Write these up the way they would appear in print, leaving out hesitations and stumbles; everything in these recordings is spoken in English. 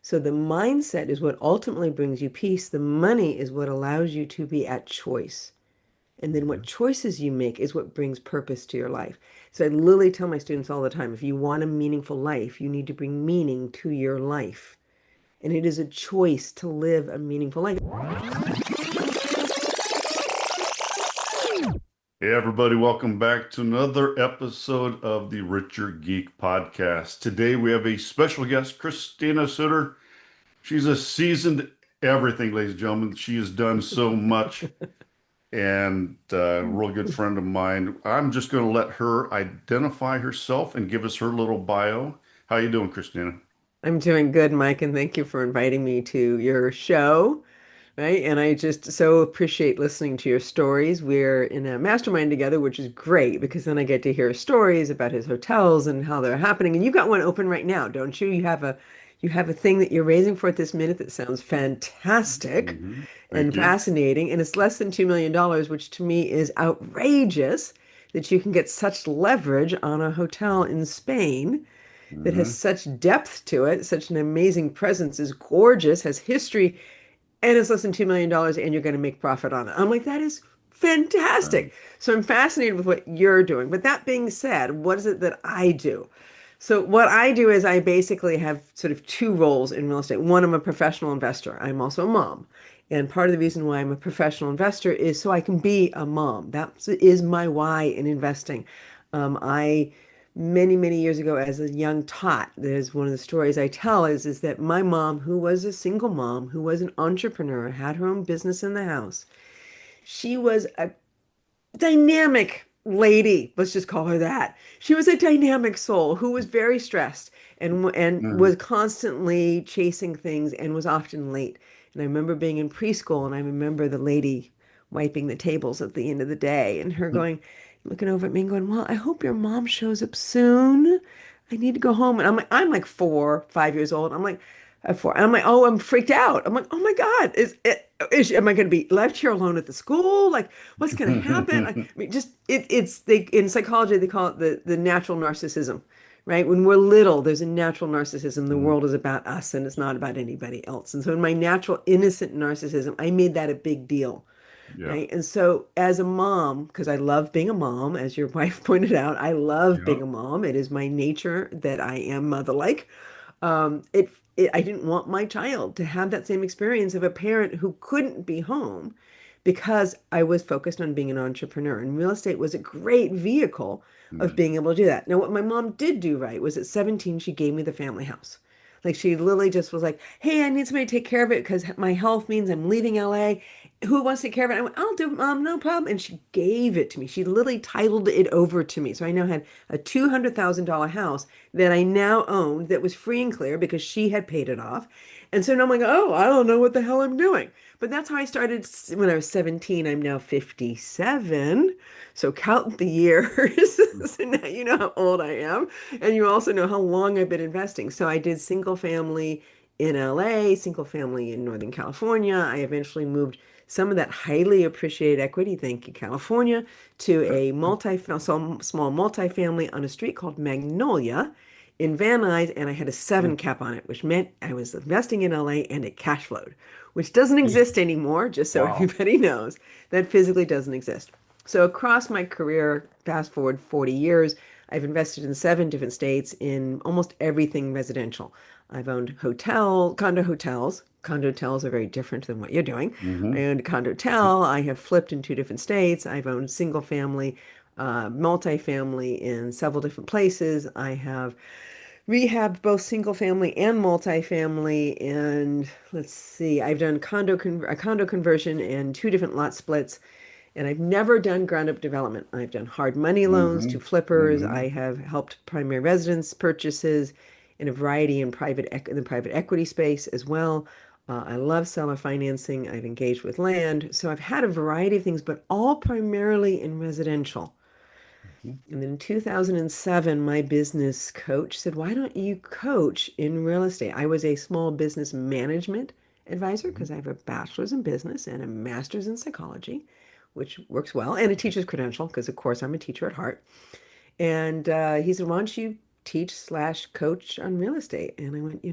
So the mindset is what ultimately brings you peace. The money is what allows you to be at choice. And then what Mhm. choices you make is what brings purpose to your life. So I literally tell my students all the time, if you want a meaningful life, you need to bring meaning to your life. And it is a choice to live a meaningful life. Hey, everybody, welcome back to another episode of the Richer Geek Podcast. Today we have a special guest, Christina Suter. She's a seasoned everything, ladies and gentlemen. She has done so much and a real good friend of mine. I'm just going to let her identify herself and give us her little bio. How you doing, Christina? I'm doing good, Mike, and thank you for inviting me to your show. Right. And I just so appreciate listening to your stories. We're in a mastermind together, which is great because then I get to hear stories about his hotels and how they're happening. And you've got one open right now, don't you? You have a thing that you're raising for at this minute that sounds fantastic Thank and you. fascinating. And it's less than $2 million, which to me is outrageous that you can get such leverage on a hotel in Spain that has hmm such depth to it, such an amazing presence, is gorgeous, has history, and it's less than $2 million and you're going to make profit on it. I'm like, that is fantastic. So I'm fascinated with what you're doing. But that being said, what is it that I do? So what I do is I basically have sort of two roles in real estate. One, I'm a professional investor. I'm also a mom. And part of the reason why I'm a professional investor is so I can be a mom. That is my why in investing. I many years ago as a young tot, there's one of the stories I tell is that my mom, who was a single mom, who was an entrepreneur, had her own business in the house. She was a dynamic lady, let's just call her that. She was a dynamic soul who was very stressed and hmm was constantly chasing things and was often late. And I remember being in preschool and I remember the lady wiping the tables at the end of the day and her going, looking over at me and going, "Well, I hope your mom shows up soon. I need to go home." And I'm like 4, 5 years old. I'm like, at four. And I'm like, oh, I'm freaked out. I'm like, oh my God, am I going to be left here alone at the school? Like, what's going to happen? I mean, just it's they in psychology they call it the natural narcissism, right? When we're little, there's a natural narcissism. The world is about us and it's not about anybody else. And so in my natural innocent narcissism, I made that a big deal, Yeah. right? And so as a mom, because I love being a mom, as your wife pointed out, I love being Yep. a mom. It is my nature that I am mother-like. I didn't want my child to have that same experience of a parent who couldn't be home because I was focused on being an entrepreneur. And real estate was a great vehicle of Mhm. being able to do that. Now, what my mom did do right was at 17, she gave me the family house. Like she literally just was like, "Hey, I need somebody to take care of it because my health means I'm leaving LA. Who wants to take care of it?" I went, "I'll do it, Mom, no problem." And she gave it to me. She literally titled it over to me. So I now had a $200,000 house that I now owned that was free and clear because she had paid it off. And so now I'm like, oh, I don't know what the hell I'm doing. But that's how I started when I was 17. I'm now 57. So count the years. So now you know how old I am. And you also know how long I've been investing. So I did single family in LA, single family in Northern California. I eventually moved some of that highly appreciated equity, thank you, California, to a small multifamily on a street called Magnolia in Van Nuys, and I had a seven cap on it, which meant I was investing in LA and it cash flowed, which doesn't exist anymore, just so Wow. everybody knows. That physically doesn't exist. So across my career, fast forward 40 years, I've invested in 7 different states in almost everything residential. I've owned condo hotels. Condo hotels are very different than what you're doing. I hmm owned a condo hotel. I have flipped in 2 different states. I've owned single family, multifamily in several different places. I have rehabbed both single family and multifamily. And let's see, I've done a condo conversion and 2 different lot splits. And I've never done ground up development. I've done hard money loans to hmm flippers. I hmm have helped primary residence purchases in a variety in the private equity space as well. I love seller financing. I've engaged with land. So I've had a variety of things, but all primarily in residential. And then in 2007, my business coach said, "Why don't you coach in real estate?" I was a small business management advisor because I have a bachelor's in business and a master's in psychology, which works well, and a teacher's credential because, of course, I'm a teacher at heart. And he said, "Why don't you teach slash coach on real estate?" And I went,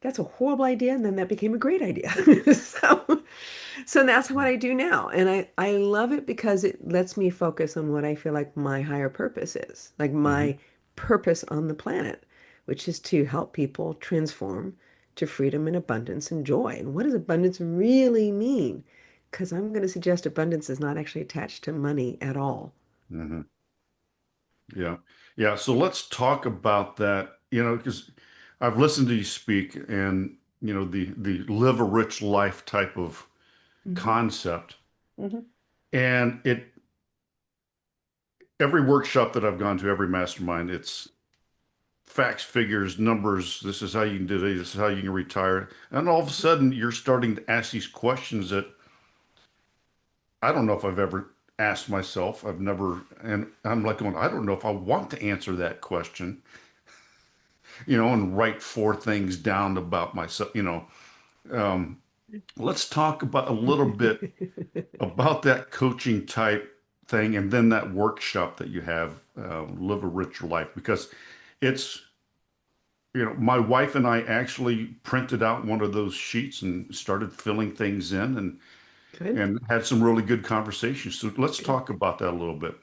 that's a horrible idea. And then that became a great idea. So, so that's what I do now. And I love it because it lets me focus on what I feel like my higher purpose is, like Hmm. my purpose on the planet, which is to help people transform to freedom and abundance and joy. And what does abundance really mean? Because I'm going to suggest abundance is not actually attached to money at all. Hmm. Yeah. Yeah. So let's talk about that, because I've listened to you speak and, the live a rich life type of Hmm. concept. Hmm. And every workshop that I've gone to, every mastermind, it's facts, figures, numbers. This is how you can do it. This is how you can retire. And all of a sudden, you're starting to ask these questions that I don't know if I've ever asked myself. I've never, and I'm like going, I don't know if I want to answer that question, and write four things down about myself. Um, let's talk about a little bit about that coaching type thing and then that workshop that you have, Live a Richer Life, because it's, my wife and I actually printed out one of those sheets and started filling things in Good. and had some really good conversations. So let's Good. talk about that a little bit.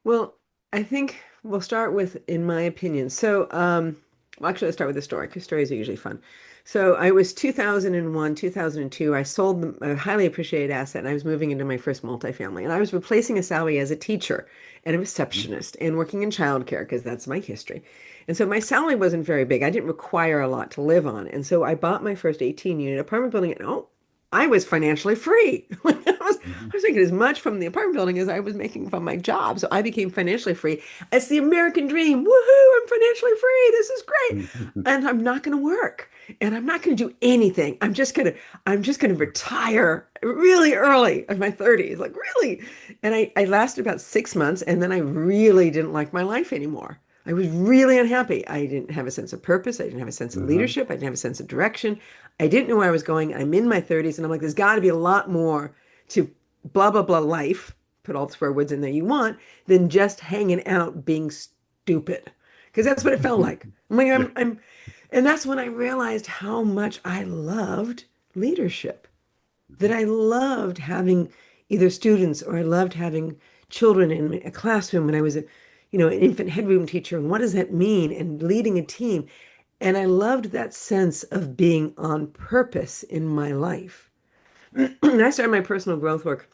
Well, I think we'll start with, in my opinion. Well, actually, let's start with the story because stories are usually fun. So, I was 2001, 2002. I sold a highly appreciated asset and I was moving into my first multifamily. And I was replacing a salary as a teacher and a Mhm. receptionist and working in childcare because that's my history. And so, my salary wasn't very big. I didn't require a lot to live on. And so, I bought my first 18-unit apartment building. And oh, I was financially free. Mhm. I was making as much from the apartment building as I was making from my job. So I became financially free. It's the American dream. Woohoo! I'm financially free. This is great. Mhm. And I'm not going to work. And I'm not going to do anything. I'm just going to retire really early in my 30s. Like really. And I lasted about 6 months and then I really didn't like my life anymore. I was really unhappy. I didn't have a sense of purpose. I didn't have a sense of Mhm. leadership. I didn't have a sense of direction. I didn't know where I was going. I'm in my 30s and I'm like, there's got to be a lot more to blah, blah, blah life, put all the swear words in there you want, than just hanging out being stupid. Because that's what it felt like. I'm like, Yeah. and that's when I realized how much I loved leadership, that I loved having either students or I loved having children in a classroom when I was an infant headroom teacher. And what does that mean? And leading a team. And I loved that sense of being on purpose in my life. I started my personal growth work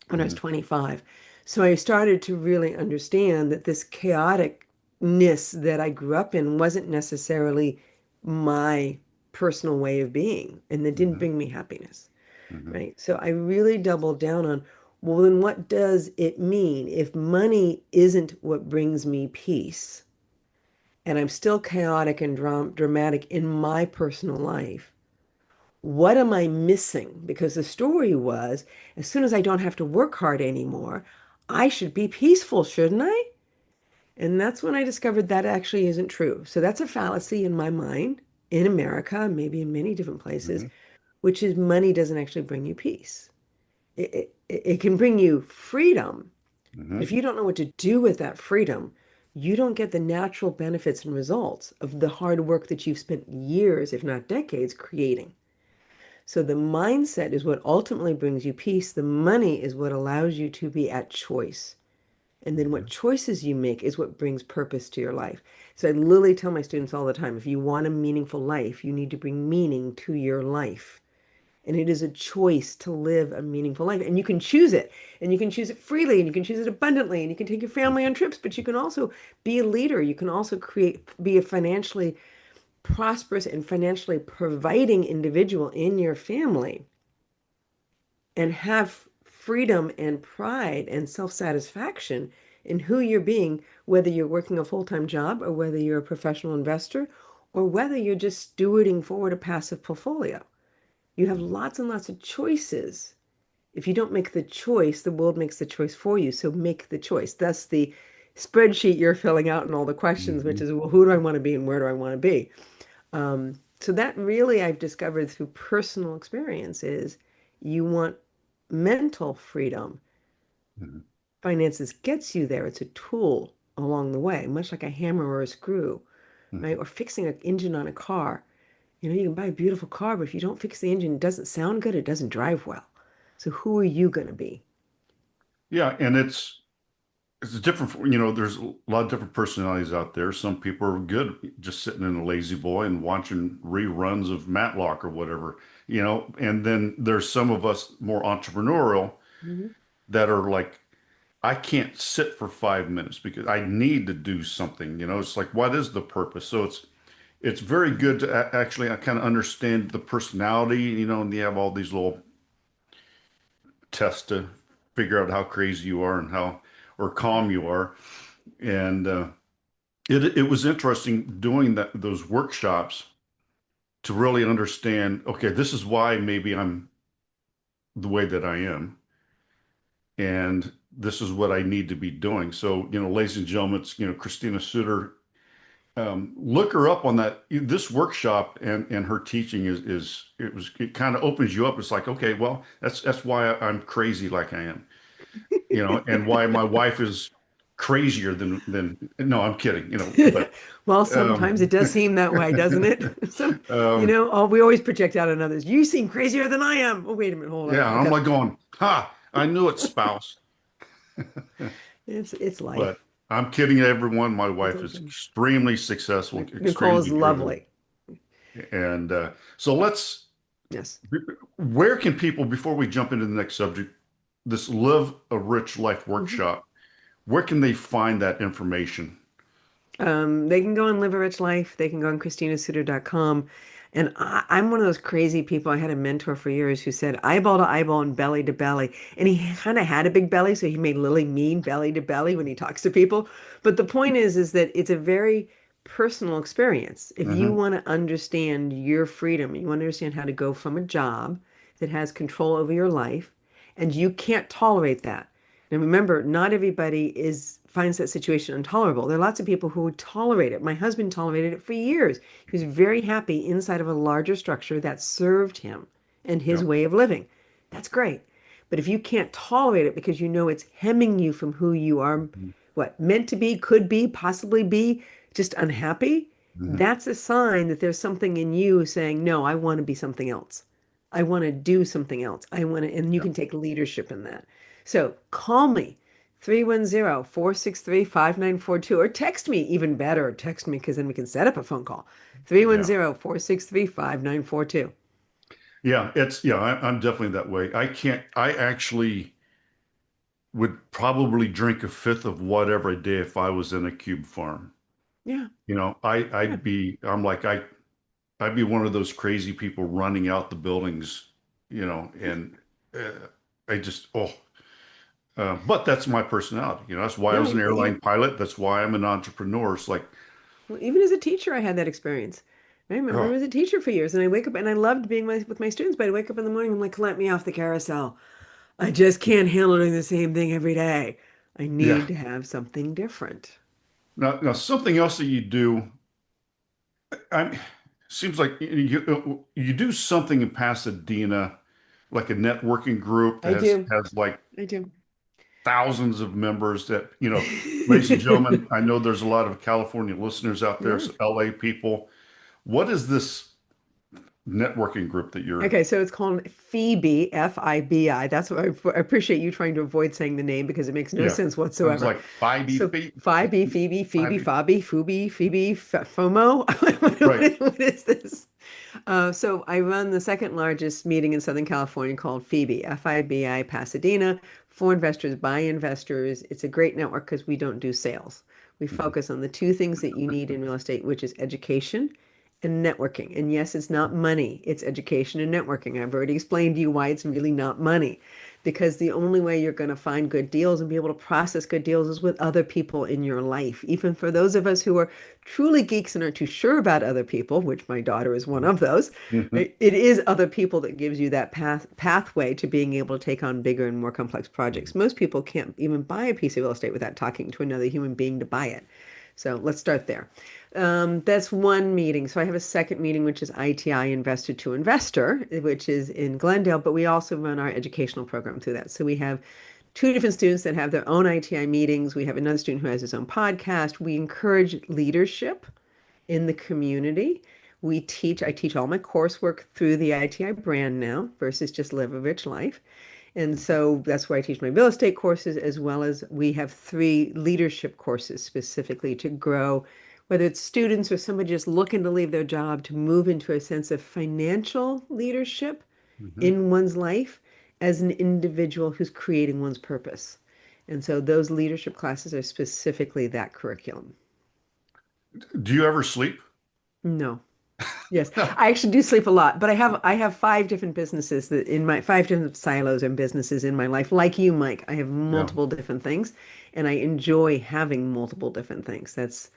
when I was Mhm. 25. So I started to really understand that this chaoticness that I grew up in wasn't necessarily my personal way of being and that didn't Mhm. bring me happiness, Mhm. right? So I really doubled down on, well, then what does it mean if money isn't what brings me peace and I'm still chaotic and dramatic in my personal life? What am I missing? Because the story was, as soon as I don't have to work hard anymore, I should be peaceful, shouldn't I? And that's when I discovered that actually isn't true. So that's a fallacy in my mind, in America, maybe in many different places, Mhm. which is money doesn't actually bring you peace. It can bring you freedom, but if Mhm. you don't know what to do with that freedom, you don't get the natural benefits and results of the hard work that you've spent years, if not decades, creating. So the mindset is what ultimately brings you peace. The money is what allows you to be at choice. And then what Mhm. choices you make is what brings purpose to your life. So I literally tell my students all the time, if you want a meaningful life, you need to bring meaning to your life. And it is a choice to live a meaningful life. And you can choose it. And you can choose it freely and you can choose it abundantly. And you can take your family on trips, but you can also be a leader. You can also be a financially prosperous and financially providing individual in your family and have freedom and pride and self-satisfaction in who you're being, whether you're working a full-time job or whether you're a professional investor or whether you're just stewarding forward a passive portfolio. You have Mhm. lots and lots of choices. If you don't make the choice, the world makes the choice for you. So make the choice. That's the spreadsheet you're filling out and all the questions, which Mhm. is, well, who do I want to be and where do I want to be? So that really I've discovered through personal experience is you want mental freedom. Mhm. Finances gets you there. It's a tool along the way, much like a hammer or a screw, right? Mhm. Or fixing an engine on a car. You can buy a beautiful car, but if you don't fix the engine, it doesn't sound good, it doesn't drive well. So who are you going to be? Yeah, and it's different there's a lot of different personalities out there. Some people are good just sitting in a lazy boy and watching reruns of Matlock or whatever, and then there's some of us more entrepreneurial Mhm. that are like, I can't sit for 5 minutes because I need to do something. It's like, what is the purpose? So it's very good to actually kind of understand the personality, and you have all these little tests to figure out how crazy you are and how or calm you are. And it was interesting doing those workshops to really understand, okay, this is why maybe I'm the way that I am, and this is what I need to be doing. So, ladies and gentlemen, it's, Christina Suter. Look her up on that. This workshop and her teaching it kind of opens you up. It's like, okay, well, that's why I'm crazy like I am, and why my wife is crazier than no, I'm kidding, but Well, sometimes it um, does seem that way, doesn't it? um, We always project out on others. You seem crazier than I am. Oh, wait a minute, hold on. yeah, I'm Okay. like going, ha, I knew it, spouse. It's But life. I'm kidding everyone. My It's wife is okay. extremely successful, Nicole is extremely driven. lovely. And so Yes. where can people, before we jump into the next subject, this Live a Rich Life Mhm. workshop, where can they find that information? They can go and live a rich life. They can go on ChristinaSuter.com. And I'm one of those crazy people. I had a mentor for years who said eyeball to eyeball and belly to belly. And he kind of had a big belly, so he made Lily mean belly to belly when he talks to people. But the point is that it's a very personal experience. If you Hmm. want to understand your freedom, you want to understand how to go from a job that has control over your life, and you can't tolerate that. And remember, not everybody is finds that situation intolerable. There are lots of people who would tolerate it. My husband tolerated it for years. He was very happy inside of a larger structure that served him and his Yep. way of living. That's great. But if you can't tolerate it because you know it's hemming you from who you are, what, meant to be, could be, possibly be, just unhappy, Hmm. that's a sign that there's something in you saying, no, I want to be something else. I want to do something else. I want to, and you Yep. can take leadership in that. So call me, 310-463-5942, or text me, even better, text me because then we can set up a phone call. Yeah. 310-463-5942. I'm definitely that way. I actually would probably drink a fifth of whatever a day if I was in a cube farm. Yeah, I'd good. be, I'm like, I'd be one of those crazy people running out the buildings, and uh, I just, but that's my personality. That's why I No, was an yeah. airline pilot. That's why I'm an entrepreneur. It's like, Well, even as a teacher, I had that experience. I remember I oh, was a teacher for years, and I wake up and I loved being with my students, but I wake up in the morning, I'm like, let me off the carousel. I just can't handle doing the same thing every day. I yeah. need to have something different. Now something else that you do, I seems like you do something in Pasadena, like a networking group that I do. has like I do. thousands of members that, ladies and gentlemen, I know there's a lot of California listeners out there, Yeah. so LA people. What is this networking group that you're? Okay, so it's called Phoebe, Fibi. That's what I appreciate you trying to avoid saying the name because it makes no Yeah, sense I was whatsoever. like 5B So feet, Phoebe, Phoebe, Phoebe, 5B. Fabi, Fubi, Phoebe, FOMO. Right. What is this? So I run the second largest meeting in Southern California called Phoebe, Fibi, Pasadena, for investors, by investors. It's a great network because we don't do sales. We Mhm. focus on the two things that you need in real estate, which is education and networking. And yes, it's not money, it's education and networking. I've already explained to you why it's really not money. Because the only way you're going to find good deals and be able to process good deals is with other people in your life. Even for those of us who are truly geeks and aren't too sure about other people, which my daughter is one of those, Mhm. right? It is other people that gives you that pathway to being able to take on bigger and more complex projects. Most people can't even buy a piece of real estate without talking to another human being to buy it. So let's start there. That's one meeting. So I have a second meeting, which is ITI Investor to Investor, which is in Glendale, but we also run our educational program through that. So we have two different students that have their own ITI meetings. We have another student who has his own podcast. We encourage leadership in the community. I teach all my coursework through the ITI brand now versus just Live a Rich Life. And so that's where I teach my real estate courses, as well as we have three leadership courses specifically to grow, whether it's students or somebody just looking to leave their job to move into a sense of financial leadership Mhm. in one's life as an individual who's creating one's purpose. And so those leadership classes are specifically that curriculum. Do you ever sleep? No. Yes, I actually do sleep a lot, but I have five different businesses that in my five different silos and businesses in my life. Like you, Mike, I have Yeah. multiple different things, and I enjoy having multiple different things. That's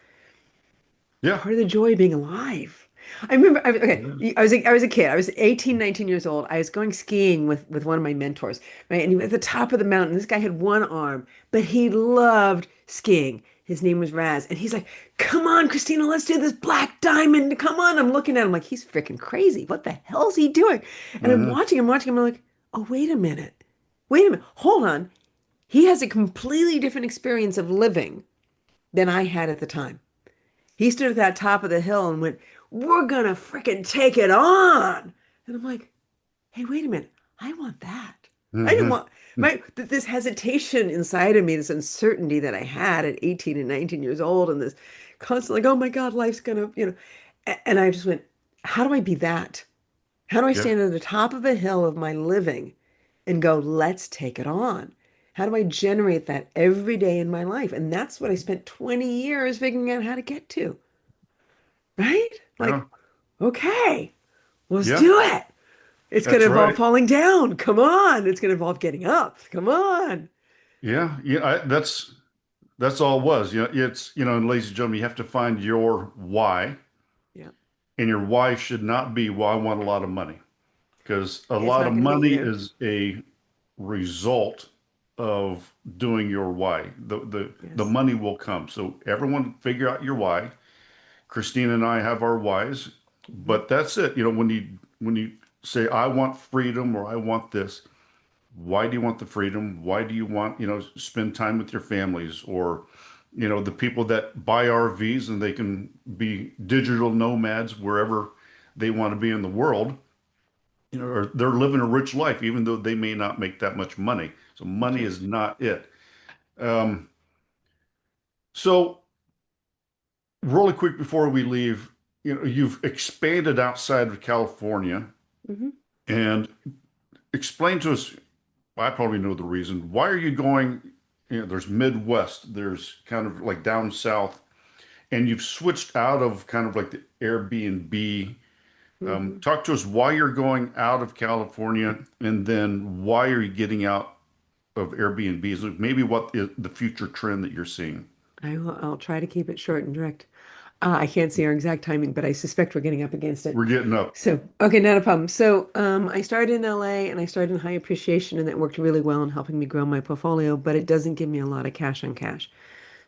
Yeah. part of the joy of being alive. I remember, Yeah. okay, I was a kid. I was 18, 19 years old. I was going skiing with one of my mentors, right? And he was at the top of the mountain. This guy had one arm, but he loved skiing. His name was Raz. And he's like, come on, Christina, let's do this black diamond. Come on. I'm looking at him like he's freaking crazy. What the hell's he doing? And I'm Mhm. watching him. I'm like, oh, wait a minute. Wait a minute. Hold on. He has a completely different experience of living than I had at the time. He stood at that top of the hill and went, we're gonna frickin' take it on. And I'm like, hey, wait a minute. I want that. I didn't Mhm. want this hesitation inside of me, this uncertainty that I had at 18 and 19 years old, and this constant like, oh my God, life's gonna, and I just went, how do I be that? How do I Yeah. stand at the top of a hill of my living and go, let's take it on? How do I generate that every day in my life? And that's what I spent 20 years figuring out how to get to. Right? Yeah. Like, okay, let's Yeah. do it. It's going That's to involve right. falling down. Come on. It's going to involve getting up. Come on. Yeah. Yeah. That's all it was. It's, and ladies and gentlemen, you have to find your why, Yeah. and your why should not be, well, I want a lot of money, because a It's lot of not going to get you money there. is a result of doing your why. The Yes. money will come. So everyone figure out your why. Christina and I have our whys, Hmm. but that's it. When you say I want freedom or I want this, why do you want the freedom? Why do you want, spend time with your families, or, the people that buy RVs and they can be digital nomads wherever they want to be in the world, or they're living a rich life, even though they may not make that much money. So That's money right. is not it. Um, so really quick before we leave, you've expanded outside of California, Hmm. and explain to us, I probably know the reason. Why are you going, there's Midwest, there's kind of like down south, and you've switched out of kind of like the Airbnb. Hmm. Talk to us why you're going out of California, and then why are you getting out of Airbnbs? Like, maybe what is the future trend that you're seeing? I'll try to keep it short and direct. I can't see our exact timing, but I suspect we're getting up against it. We're getting up. So, okay, not a problem. So, I started in LA and I started in high appreciation, and that worked really well in helping me grow my portfolio, but it doesn't give me a lot of cash on cash.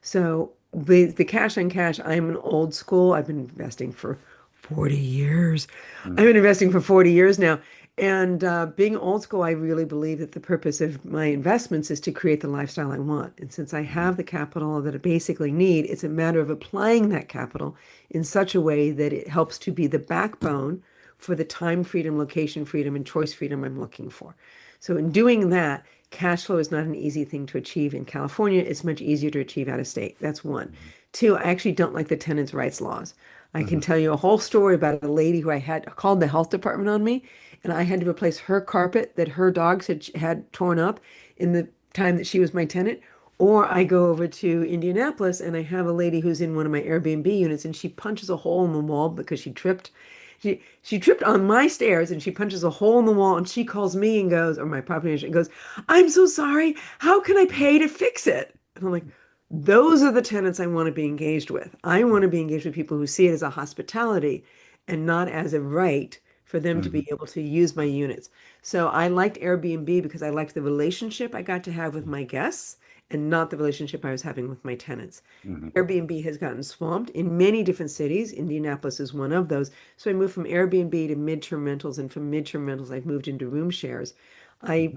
So the cash on cash, I'm an old school. I've been investing for 40 years. I've Mhm. been investing for 40 years now. And being old school, I really believe that the purpose of my investments is to create the lifestyle I want. And since I have the capital that I basically need, it's a matter of applying that capital in such a way that it helps to be the backbone for the time freedom, location freedom, and choice freedom I'm looking for. So in doing that, cash flow is not an easy thing to achieve in California. It's much easier to achieve out of state. That's one. Two, I actually don't like the tenants' rights laws. I can Mhm. tell you a whole story about a lady who I had called the health department on me, and I had to replace her carpet that her dogs had torn up in the time that she was my tenant. Or I go over to Indianapolis and I have a lady who's in one of my Airbnb units and she punches a hole in the wall because she tripped. She tripped on my stairs and she punches a hole in the wall and she calls me and goes, or my property manager and goes, I'm so sorry. How can I pay to fix it? And I'm like, those are the tenants I want to be engaged with. I want to be engaged with people who see it as a hospitality and not as a right for them to be Mhm. able to use my units. So I liked Airbnb because I liked the relationship I got to have with my guests and not the relationship I was having with my tenants. Mhm. Airbnb has gotten swamped in many different cities. Indianapolis is one of those. So I moved from Airbnb to midterm rentals, and from midterm rentals, I've moved into room shares. I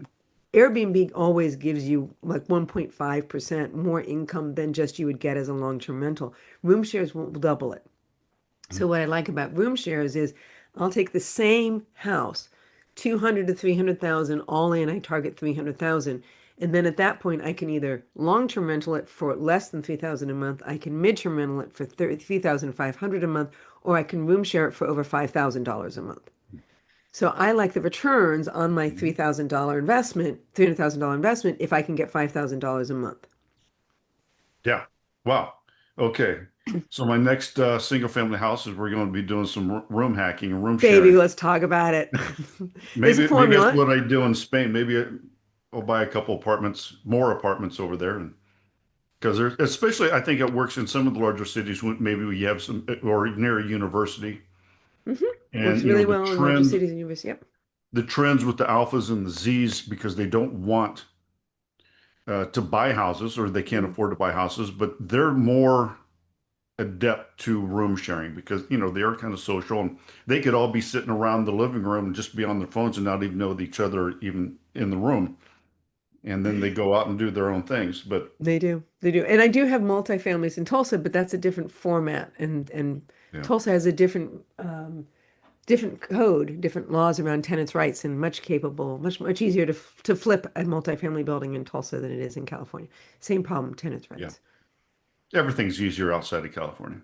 Airbnb always gives you like 1.5% more income than just you would get as a long-term rental. Room shares will double it. So what I like about room shares is I'll take the same house, 200 to 300,000 all in, I target 300,000. And then at that point I can either long-term rental it for less than 3,000 a month, I can mid-term rental it for 3,500 a month, or I can room share it for over $5,000 a month. So I like the returns on my $3,000 investment, $300,000 investment if I can get $5,000 a month. Yeah. Wow. Okay. So my next single family house is we're going to be doing some room hacking and room Baby, sharing. let's talk about it. There's a Maybe that's formula. what I do in Spain. Maybe I'll buy a couple apartments, more apartments over there, and because there's especially I think it works in some of the larger cities when maybe we have some or near a university, Hmm. and Works really the well in larger cities and universities. Yep. trends with the alphas and the Z's because they don't want to buy houses or they can't Mm. afford to buy houses, but they're more adept to room sharing because they are kind of social and they could all be sitting around the living room and just be on their phones and not even know each other even in the room, and then they go out and do their own things. But They do. They do. And I do have multifamilies in Tulsa, but that's a different format. And yeah, Tulsa has a different code, different laws around tenants' rights, and much easier to flip a multifamily building in Tulsa than it is in California. Same problem, tenants' yeah, rights. everything's easier outside of California,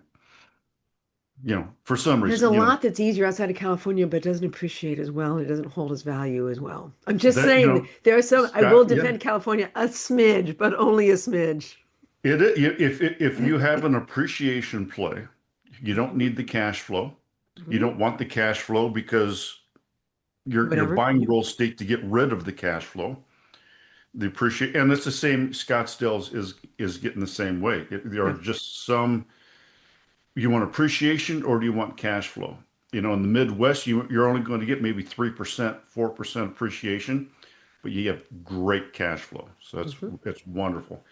for some There's a reason, lot that's easier outside of California, but doesn't appreciate as well, and it doesn't hold its value as well. I'm just that saying there are some, I will Scott, yeah, defend California a smidge, but only a smidge. if you have an appreciation play, you don't Mhm. need the cash flow. You Mhm. don't want the cash flow because you're Whatever. buying Yep. real estate to get rid of the cash flow. The appreciate and it's the same. Scottsdale's is getting the same way. There are Yeah. just some. You want appreciation or do you want cash flow? In the Midwest, you're only going to get maybe 3%, 4% appreciation, but you have great cash flow. So Mhm. it's wonderful.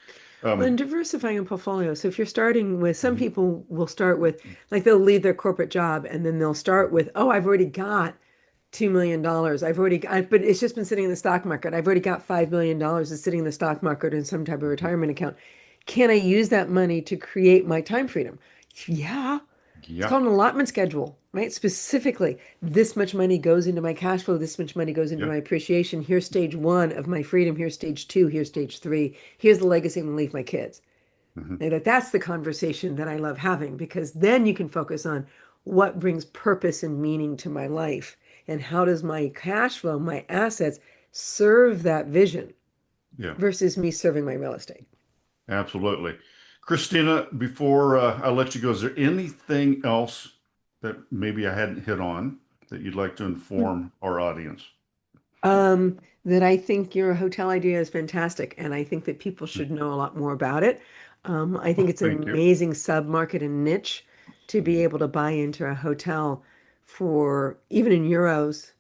Well, and Um, diversifying a portfolio. So if you're starting with, some mhm, people will start with, like they'll leave their corporate job and then they'll start with, oh, I've already got $2 million. But it's just been sitting in the stock market. I've already got $5 million is sitting in the stock market in some type of retirement account. Can I use that money to create my time freedom? Yeah. It's yeah, called an allotment schedule, right? Specifically, this much money goes into my cash flow, this much money goes into yeah, my appreciation. Here's stage one of my freedom. Here's stage two. Here's stage three. Here's the legacy I'm going to leave my kids. mhm, And that's the conversation that I love having because then you can focus on what brings purpose and meaning to my life and how does my cash flow, my assets serve that vision yeah, versus me serving my real estate. absolutely. Christina, before I let you go, is there anything else that maybe I hadn't hit on that you'd like to inform our audience? That I think your hotel idea is fantastic, and I think that people should know a lot more about it. I think Oh, it's an thank you. amazing sub-market and niche to be Mhm. able to buy into a hotel for even in euros.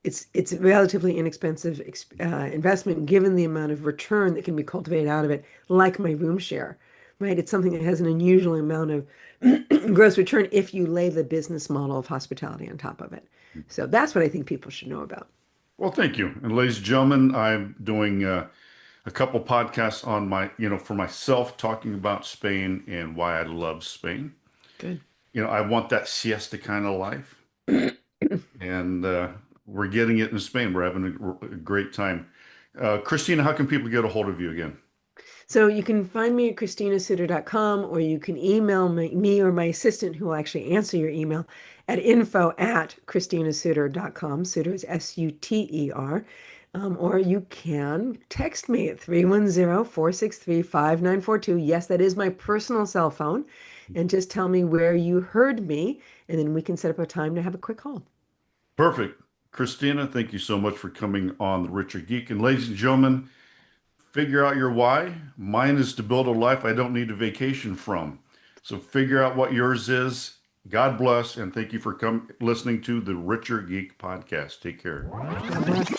It's a relatively inexpensive investment given the amount of return that can be cultivated out of it, like my room share, right? It's something that has an unusual amount of gross return if you lay the business model of hospitality on top of it. So that's what I think people should know about. Well, thank you. And ladies and gentlemen, I'm doing a couple podcasts on for myself, talking about Spain and why I love Spain. Good. I want that siesta kind of life, and we're getting it in Spain. We're having a great time. Christina, how can people get a hold of you again? So you can find me at christinasuter.com or you can email me or my assistant who will actually answer your email at info@christinasuter.com. Suter is Suter. Or you can text me at 310-463-5942. Yes, that is my personal cell phone. And just tell me where you heard me, and then we can set up a time to have a quick call. Perfect. Christina, thank you so much for coming on the Richer Geek. And ladies and gentlemen, figure out your why. Mine is to build a life I don't need a vacation from. So figure out what yours is. God bless, and thank you for listening to the Richer Geek Podcast. Take care. God bless.